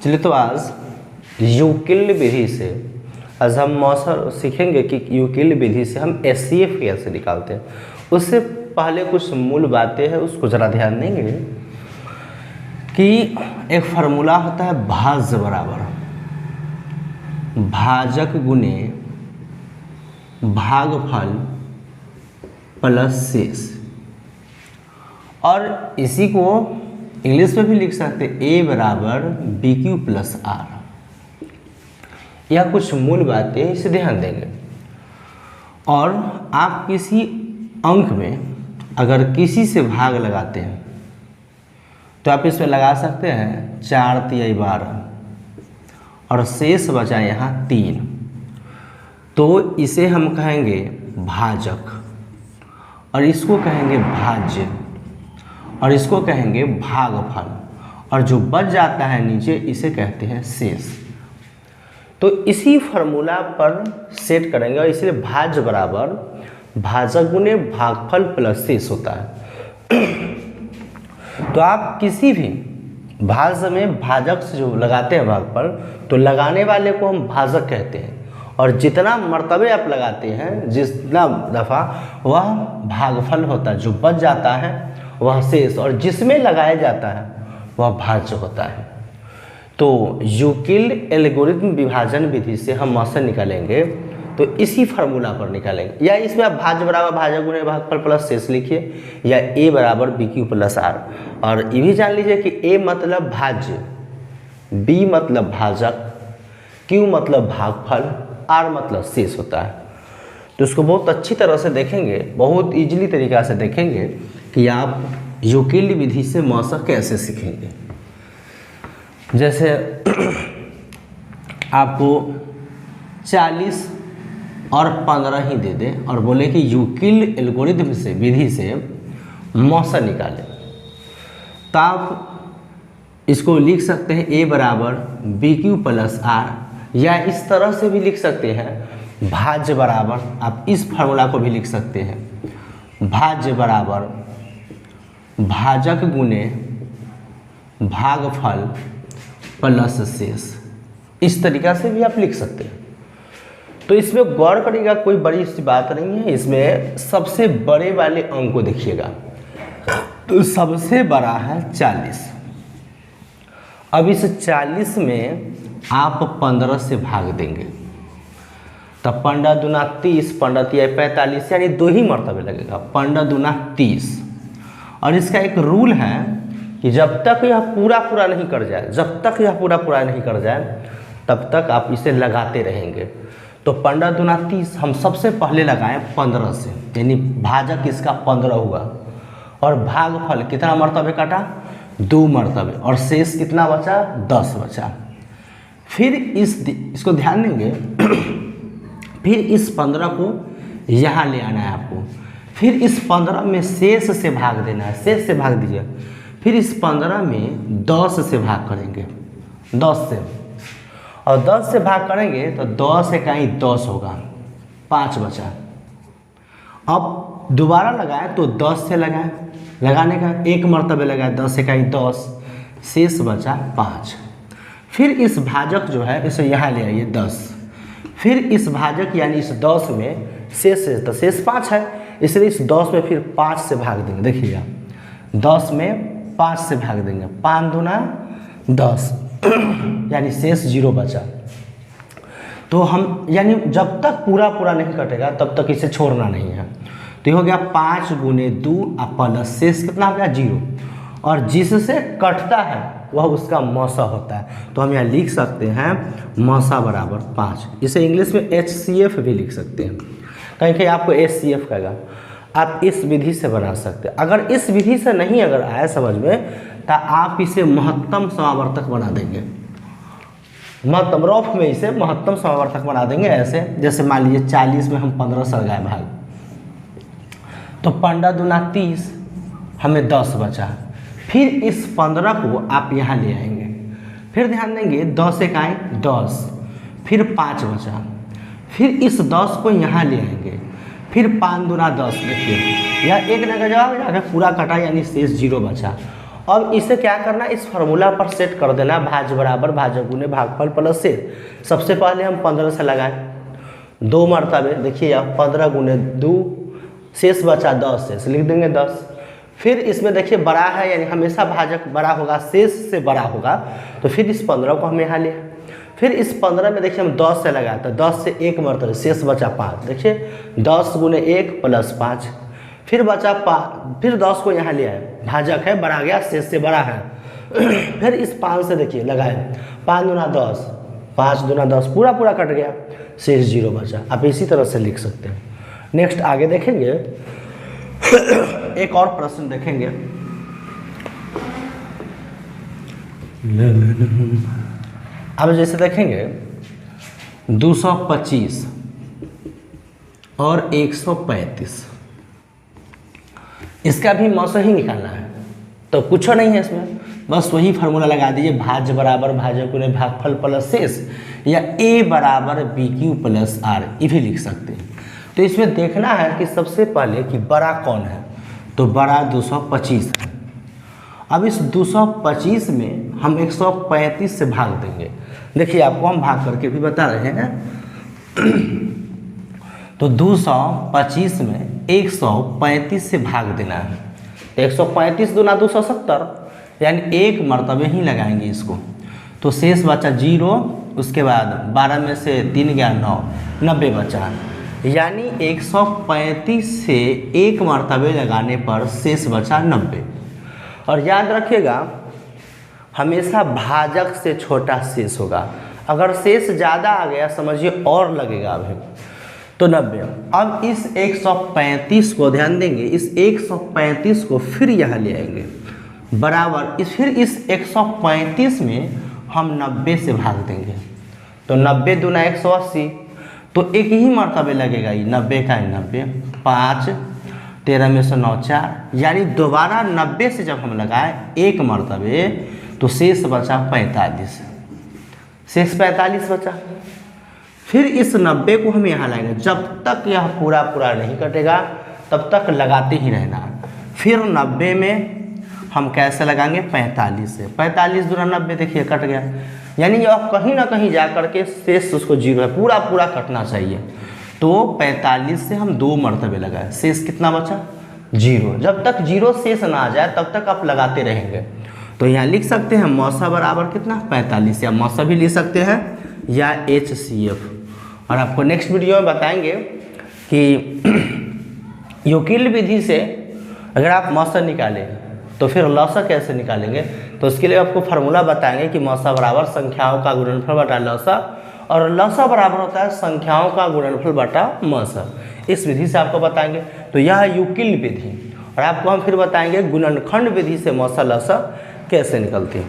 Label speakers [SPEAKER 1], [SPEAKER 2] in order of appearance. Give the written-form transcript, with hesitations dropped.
[SPEAKER 1] चलिए तो आज यूक्लिड विधि से आज हम मौसर सीखेंगे कि यूक्लिड विधि से हम एचसीएफ कैसे निकालते हैं। उससे पहले कुछ मूल बातें हैं, उसको ज़रा ध्यान देंगे कि एक फार्मूला होता है भाज्य बराबर भाजक गुने भागफल प्लस शेष, और इसी को इंग्लिश में भी लिख सकते हैं ए बराबर बी क्यू प्लस आर। यह कुछ मूल बातें इसे ध्यान देंगे। और आप किसी अंक में अगर किसी से भाग लगाते हैं तो आप इसमें लगा सकते हैं 4 तिहाई 12 और शेष बचा यहाँ 3, तो इसे हम कहेंगे भाजक और इसको कहेंगे भाज्य और इसको कहेंगे भागफल, और जो बच जाता है नीचे इसे कहते हैं शेष। तो इसी फार्मूला पर सेट करेंगे और इसलिए भाज्य बराबर भाजक गुने भागफल प्लस शेष होता है। तो आप किसी भी भाज्य में भाजक से जो लगाते हैं भागफल, तो लगाने वाले को हम भाजक कहते हैं, और जितना मर्तबे आप लगाते हैं जितना दफ़ा वह भागफल होता है, जो बच जाता है वह शेष, और जिसमें लगाया जाता है वह भाज्य होता है। तो यूक्लिड एल्गोरिथम विभाजन विधि से हम मौसर निकालेंगे तो इसी फार्मूला पर निकालेंगे, या इसमें आप भाज्य बराबर भाजक गुणे भागफल प्लस शेष लिखिए, या ए बराबर बी क्यू प्लस आर। और ये भी जान लीजिए कि ए मतलब भाज्य, बी मतलब भाजक, क्यू मतलब भागफल, आर मतलब शेष होता है। तो इसको बहुत अच्छी तरह से देखेंगे, बहुत इजीली तरीक़ा से देखेंगे कि आप यूक्लिड विधि से मौसर कैसे सीखेंगे। जैसे आपको 40 और 15 ही दे दें और बोले कि यूक्लिड एल्गोरिथम से विधि से मौसर निकालें, तो आप इसको लिख सकते हैं ए बराबर बी क्यू प्लस आर, या इस तरह से भी लिख सकते हैं भाज्य बराबर, आप इस फार्मूला को भी लिख सकते हैं भाज्य बराबर भाजक गुने भागफल प्लस शेष। इस तरीक़ा से भी आप लिख सकते हैं। तो इसमें गौर करिएगा, कोई बड़ी सी बात नहीं है। इसमें सबसे बड़े वाले अंक को देखिएगा, तो सबसे बड़ा है 40। अब इस 40 में आप 15 से भाग देंगे, तब 15 दूना 30, 15 तिहाई 45, यानी 2 ही मरतबे लगेगा, 15 दूना 30। और इसका एक रूल है कि जब तक यह पूरा नहीं कर जाए, जब तक यह पूरा नहीं कर जाए तब तक आप इसे लगाते रहेंगे। तो 15 दूना 30 हम सबसे पहले लगाएं 15 से, यानी भाजक इसका 15 हुआ, और भागफल कितना मरतबे काटा, 2 मरतबे, और शेष कितना बचा, 10 बचा। फिर इसको ध्यान देंगे फिर इस 15 को यहाँ ले आना है आपको, फिर इस 15 में शेष से भाग देना है, शेष से भाग दीजिए। फिर इस 15 में 10 से भाग करेंगे, 10 से, और 10 से भाग करेंगे तो 10 इकाई 10 होगा, 5 बचा। अब दोबारा लगाएं तो 10 से लगाएं, लगाने का एक मरतबे लगाएं, 10 इकाई 10, शेष बचा 5। फिर इस भाजक जो है इसे यहाँ ले आइए 10, फिर इस भाजक यानी इस 10 में शेष है, तो शेष 5 है, इसलिए इस 10 में फिर 5 से भाग देंगे। देखिएगा 10 में 5 से भाग देंगे, 5 दूना 10 यानी शेष 0 बचा। तो हम यानी जब तक पूरा नहीं कटेगा तब तक इसे छोड़ना नहीं है। तो ये हो गया 5 गुने 2 प्लस शेष कितना हो गया, 0, और जिससे कटता है वह उसका मौसा होता है। तो हम यहाँ लिख सकते हैं मौसा बराबर 5। इसे इंग्लिश में HCF भी लिख सकते हैं, कहीं आपको HCF कहेगा। आप इस विधि से बना सकते हैं। अगर इस विधि से नहीं अगर आया समझ में, तो आप इसे महत्तम समावर्तक बना देंगे, महत्तम रफ में इसे महत्तम समावर्तक बना देंगे। ऐसे जैसे मान लीजिए 40 में हम 15 से लगाए भाग, तो 15 दूना 30, हमें 10 बचा। फिर इस 15 को आप यहाँ ले आएंगे, फिर ध्यान देंगे 10 इकाई 10, फिर 5 बचा। फिर इस 10 को यहाँ ले आएंगे, फिर 5 दूना 10, देखिए यह एक जगह जवाब पूरा कटा यानी शेष 0 बचा। अब इसे क्या करना, इस फार्मूला पर सेट कर देना, भाज्य बराबर भाजक गुने भागफल प्लस शेष। सबसे पहले हम 15 से लगाएं, 2 मरतबे, देखिए आप 15 गुने 2, शेष बचा 10, शेष लिख देंगे 10। फिर इसमें देखिए बड़ा है, यानी हमेशा भाजक बड़ा होगा, शेष से बड़ा होगा, तो फिर इस 15 को हम यहाँ ले। फिर इस 15 में देखिए हम 10 से लगाए, तो 10 से 1 मरतबे, शेष बचा 5, देखिए 10 गुने 1 प्लस 5, फिर बचा 5, फिर 10 को यहाँ ले आए, भाजक है, बढ़ा गया, शेष से बड़ा है। फिर इस 5 से देखिए लगाए, 5 दूना 10, 5 दूना 10, पूरा पूरा कट गया, शेष 0 बचा। आप इसी तरह से लिख सकते हैं। नेक्स्ट आगे देखेंगे, एक और प्रश्न देखेंगे। अब जैसे देखेंगे 225 और 135, इसका भी मौसा ही निकालना है, तो कुछ नहीं है इसमें, बस वही फार्मूला लगा दीजिए, भाज्य बराबर भाजक गुने भागफल प्लस शेष, या a बराबर बी क्यू प्लस आर, ये भी लिख सकते हैं। तो इसमें देखना है कि सबसे पहले कि बड़ा कौन है, तो बड़ा 225 है। अब इस 225 में हम 135 से भाग देंगे, देखिए आपको हम भाग करके भी बता रहे हैं। तो 225 में 135 से भाग देना है, तो 135 दूना 270, यानी 1 मरतबे ही लगाएंगे इसको, तो शेष बचा 0, उसके बाद 12 में से 3 गया 9, 90 बचा, यानी 135 से 1 मरतबे लगाने पर शेष बचा 90। और याद रखिएगा हमेशा भाजक से छोटा शेष होगा, अगर शेष ज़्यादा आ गया समझिए और लगेगा अभी, तो 90। अब इस 135 को ध्यान देंगे, इस 135 को फिर यहाँ ले आएंगे बराबर, फिर इस 135 में हम 90 से भाग देंगे, तो 90 दूना 180, तो एक ही मरतबे लगेगा, ये 90 का 90, 5, 13 में से 9 4, यानी दोबारा 90 से जब हम लगाए 1 मरतबे, तो शेष बचा 45, शेष 45 बचा। फिर इस 90 को हम यहाँ लाएंगे, जब तक यह पूरा पूरा नहीं कटेगा तब तक लगाते ही रहना। फिर 90 में हम कैसे लगाएंगे, 45 से, 45 दूना 90, देखिए कट गया, यानी यह कहीं ना कहीं जा करके शेष उसको 0 है, पूरा पूरा कटना चाहिए। तो 45 से हम 2 मरतबे लगाए, शेष कितना बचा 0। जब तक 0 शेष ना आ जाए तब तक आप लगाते रहेंगे। तो यहाँ लिख सकते हैं मौसा बराबर कितना 45, या मौसा भी लिख सकते हैं या HCF। और आपको नेक्स्ट वीडियो में बताएंगे कि यूक्लिड विधि से अगर आप मौसा निकालें तो फिर लौसा कैसे निकालेंगे, तो उसके लिए आपको फार्मूला बताएंगे कि मौसा बराबर संख्याओं का गुणनफल बटा लौसा, और लौसा बराबर होता है संख्याओं का गुणनफल बटा मौसा। इस विधि से आपको बताएंगे। तो यह है यूक्लिड विधि, और आपको हम फिर बताएंगे गुणनखंड विधि से मौसा लौसा कैसे निकलती है।